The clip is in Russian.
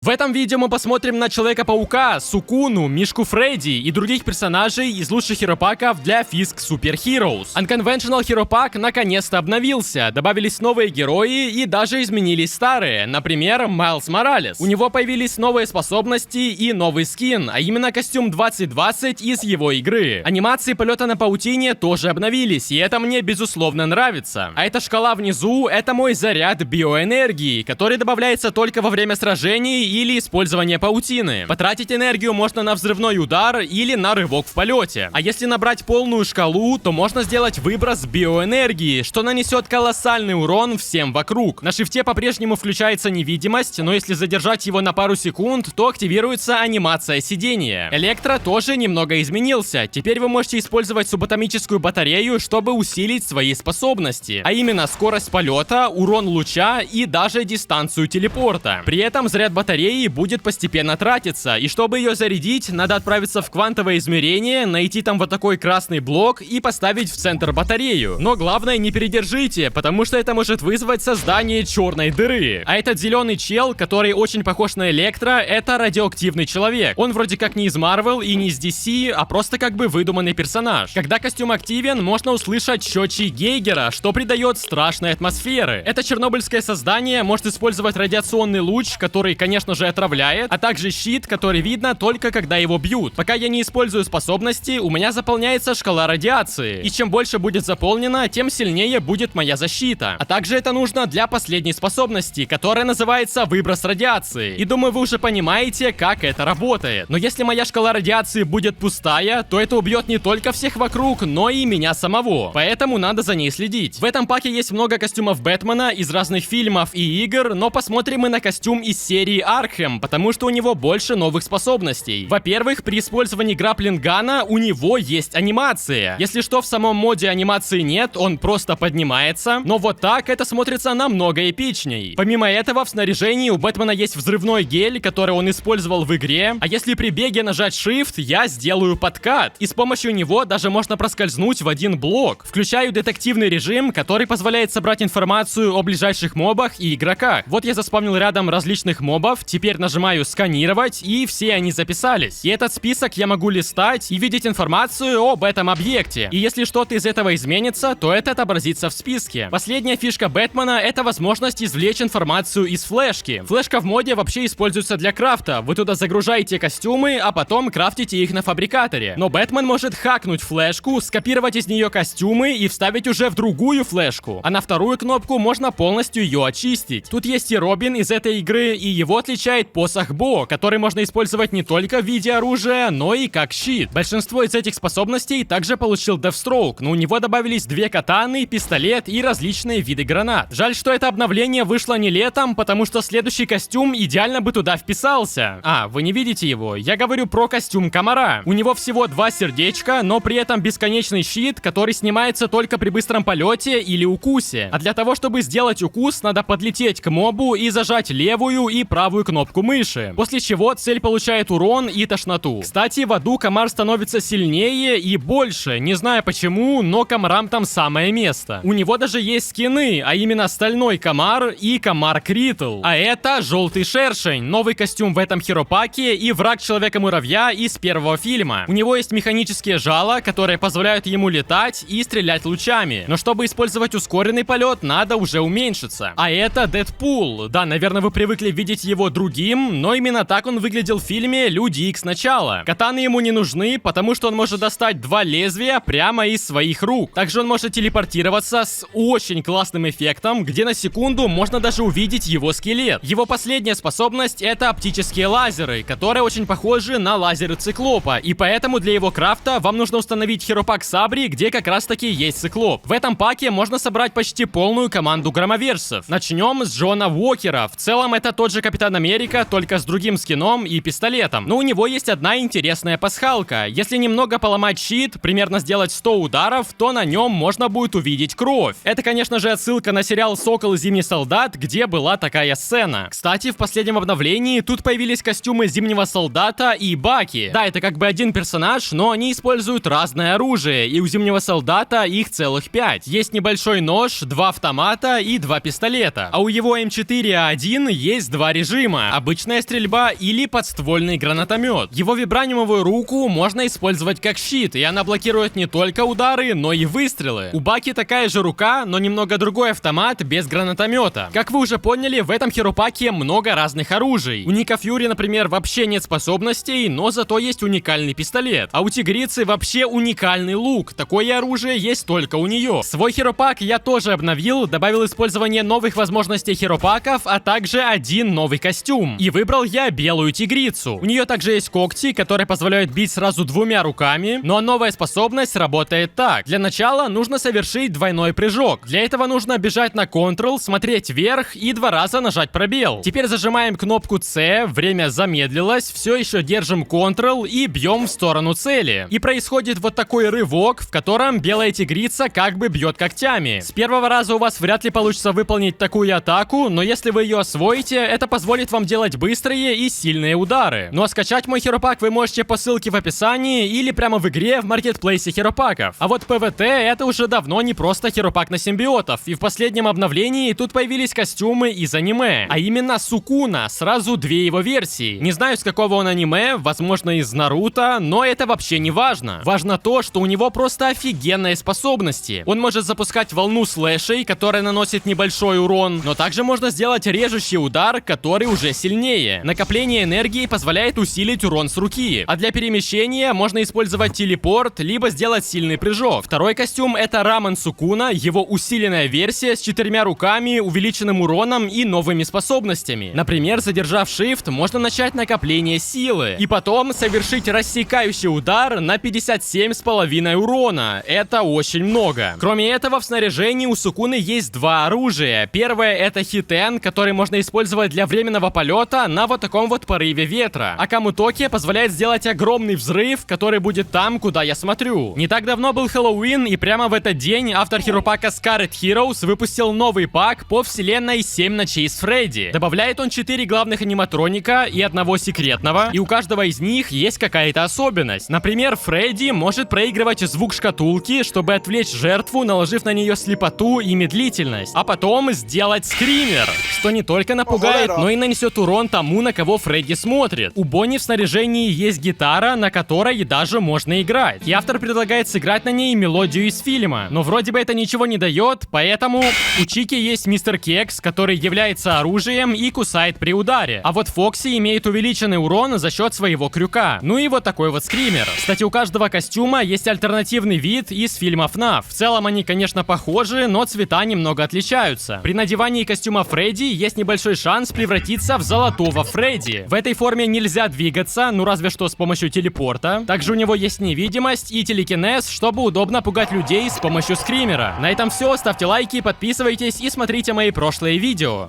В этом видео мы посмотрим на Человека-паука, Сукуну, Мишку Фредди и других персонажей из лучших хиропаков для Fisk Super Heroes. Unconventional Hero Pack наконец-то обновился, добавились новые герои и даже изменились старые, например, Майлз Моралес. У него появились новые способности и новый скин, а именно костюм 2020 из его игры. Анимации полета на паутине тоже обновились, и это мне безусловно нравится. А эта шкала внизу — это мой заряд биоэнергии, который добавляется только во время сражений или использование паутины. Потратить энергию можно на взрывной удар или на рывок в полете. А если набрать полную шкалу, то можно сделать выброс биоэнергии, что нанесет колоссальный урон всем вокруг. На шифте по-прежнему включается невидимость, но если задержать его на пару секунд, то активируется анимация сидения. Электро тоже немного изменился. Теперь вы можете использовать субатомическую батарею, чтобы усилить свои способности. А именно скорость полета, урон луча и даже дистанцию телепорта. При этом заряд батареи будет постепенно тратиться, и чтобы ее зарядить, надо отправиться в квантовое измерение, найти там вот такой красный блок и поставить в центр батарею. Но главное, не передержите, потому что это может вызвать создание черной дыры. А этот зеленый чел, который очень похож на Электро, это радиоактивный человек. Он вроде как не из Marvel и не из DC, а просто как бы выдуманный персонаж. Когда костюм активен, можно услышать счетчик Гейгера, что придает страшной атмосферы. Это чернобыльское создание может использовать радиационный луч, который, конечно же, отравляет, а также щит, который видно только когда его бьют. Пока я не использую способности, у меня заполняется шкала радиации. И чем больше будет заполнена, тем сильнее будет моя защита. А также это нужно для последней способности, которая называется выброс радиации. И думаю, вы уже понимаете, как это работает. Но если моя шкала радиации будет пустая, то это убьет не только всех вокруг, но и меня самого. Поэтому надо за ней следить. В этом паке есть много костюмов Бэтмена из разных фильмов и игр, но посмотрим мы на костюм из серии Аркхэм, потому что у него больше новых способностей. Во-первых, при использовании граплинг-гана у него есть анимация. Если что, в самом моде анимации нет, он просто поднимается, но вот так это смотрится намного эпичней. Помимо этого, в снаряжении у Бэтмена есть взрывной гель, который он использовал в игре, а если при беге нажать Shift, я сделаю подкат, и с помощью него даже можно проскользнуть в один блок. Включаю детективный режим, который позволяет собрать информацию о ближайших мобах и игроках. Вот я заспавнил рядом различных мобов, теперь нажимаю сканировать, и все они записались. И этот список я могу листать и видеть информацию об этом объекте. И если что-то из этого изменится, то это отобразится в списке. Последняя фишка Бэтмена — это возможность извлечь информацию из флешки. Флешка в моде вообще используется для крафта. Вы туда загружаете костюмы, а потом крафтите их на фабрикаторе. Но Бэтмен может хакнуть флешку, скопировать из нее костюмы и вставить уже в другую флешку. А на вторую кнопку можно полностью ее очистить. Тут есть и Робин из этой игры, и его отличает посох Бо, который можно использовать не только в виде оружия, но и как щит. Большинство из этих способностей также получил Deathstroke, но у него добавились две катаны, пистолет и различные виды гранат. Жаль, что это обновление вышло не летом, потому что следующий костюм идеально бы туда вписался. А, вы не видите его? Я говорю про костюм комара. У него всего 2 сердечка, но при этом бесконечный щит, который снимается только при быстром полете или укусе. А для того, чтобы сделать укус, надо подлететь к мобу и зажать левую и правую кнопку мыши, после чего цель получает урон и тошноту. Кстати, в аду комар становится сильнее и больше, не знаю почему, но комарам там самое место. У него даже есть скины, а именно стальной комар и комар Критл. А это желтый шершень, новый костюм в этом хиропаке и враг Человека-муравья из первого фильма. У него есть механические жала, которые позволяют ему летать и стрелять лучами. Но чтобы использовать ускоренный полет, надо уже уменьшиться. А это Дэдпул. Да, наверное, вы привыкли видеть его другим, но именно так он выглядел в фильме Люди Икс начала. Катаны ему не нужны, потому что он может достать 2 лезвия прямо из своих рук. Также он может телепортироваться с очень классным эффектом, где на секунду можно даже увидеть его скелет. Его последняя способность — это оптические лазеры, которые очень похожи на лазеры Циклопа, и поэтому для его крафта вам нужно установить хиропак Сабри, где как раз таки есть Циклоп. В этом паке можно собрать почти полную команду громовержцев. Начнем с Джона Уокера. В целом это тот же Капитан Америка, только с другим скином и пистолетом. Но у него есть одна интересная пасхалка. Если немного поломать щит, примерно сделать 100 ударов, то на нем можно будет увидеть кровь. Это, конечно же, отсылка на сериал «Сокол и Зимний солдат», где была такая сцена. Кстати, в последнем обновлении тут появились костюмы Зимнего солдата и Баки. Да, это как бы один персонаж, но они используют разное оружие, и у Зимнего солдата их целых 5. Есть небольшой нож, 2 автомата и 2 пистолета. А у его М4А1 есть 2 режима. дыма, обычная стрельба или подствольный гранатомет. Его вибраниумовую руку можно использовать как щит, и она блокирует не только удары, но и выстрелы. У Баки такая же рука, но немного другой автомат без гранатомета. Как вы уже поняли, в этом хиропаке много разных оружий. У Ника Фьюри, например, вообще нет способностей, но зато есть уникальный пистолет. А у Тигрицы вообще уникальный лук. Такое оружие есть только у нее. Свой хиропак я тоже обновил, добавил использование новых возможностей хиропаков, а также один новый костюм. И выбрал я белую Тигрицу. У нее также есть когти, которые позволяют бить сразу двумя руками, но новая способность работает так. Для начала нужно совершить двойной прыжок. Для этого нужно бежать на Ctrl, смотреть вверх и 2 раза нажать пробел. Теперь зажимаем кнопку C, время замедлилось, все еще держим Ctrl и бьем в сторону цели. И происходит вот такой рывок, в котором белая Тигрица как бы бьет когтями. С первого раза у вас вряд ли получится выполнить такую атаку, но если вы ее освоите, это позволит вам делать быстрые и сильные удары. Ну а скачать мой хиропак вы можете по ссылке в описании или прямо в игре в маркетплейсе хиропаков. А вот ПВТ это уже давно не просто хиропак на симбиотов, и в последнем обновлении тут появились костюмы из аниме, а именно Сукуна, сразу 2 его версии. Не знаю, с какого он аниме, возможно из Наруто, но это вообще не важно. Важно то, что у него просто офигенные способности. Он может запускать волну слэшей, которая наносит небольшой урон, но также можно сделать режущий удар, который уже сильнее. Накопление энергии позволяет усилить урон с руки, а для перемещения можно использовать телепорт, либо сделать сильный прыжок. Второй костюм это Рамен Сукуна, его усиленная версия с 4 руками, увеличенным уроном и новыми способностями. Например, задержав Shift, можно начать накопление силы, и потом совершить рассекающий удар на 57,5 урона. Это очень много. Кроме этого, в снаряжении у Сукуны есть 2 оружия. Первое это Хитен, который можно использовать для временного полета на вот таком вот порыве ветра. А Камутоки позволяет сделать огромный взрыв, который будет там, куда я смотрю. Не так давно был Хэллоуин, и прямо в этот день автор хиропака Scarlet Heroes выпустил новый пак по вселенной 7 ночей с Фредди. Добавляет он 4 главных аниматроника и 1 секретного, и у каждого из них есть какая-то особенность. Например, Фредди может проигрывать звук шкатулки, чтобы отвлечь жертву, наложив на нее слепоту и медлительность, а потом сделать скример, что не только напугает, но и нанесет урон тому, на кого Фредди смотрит. У Бонни в снаряжении есть гитара, на которой даже можно играть, и автор предлагает сыграть на ней мелодию из фильма, но вроде бы это ничего не дает, поэтому у Чики есть Мистер Кекс, который является оружием и кусает при ударе, а вот Фокси имеет увеличенный урон за счет своего крюка. Ну и вот такой вот скример. Кстати, у каждого костюма есть альтернативный вид из фильма FNAF. В целом они, конечно, похожи, но цвета немного отличаются. При надевании костюма Фредди есть небольшой шанс превратиться в золотого Фредди. В этой форме нельзя двигаться, ну разве что с помощью телепорта. Также у него есть невидимость и телекинез, чтобы удобно пугать людей с помощью скримера. На этом все, ставьте лайки, подписывайтесь и смотрите мои прошлые видео.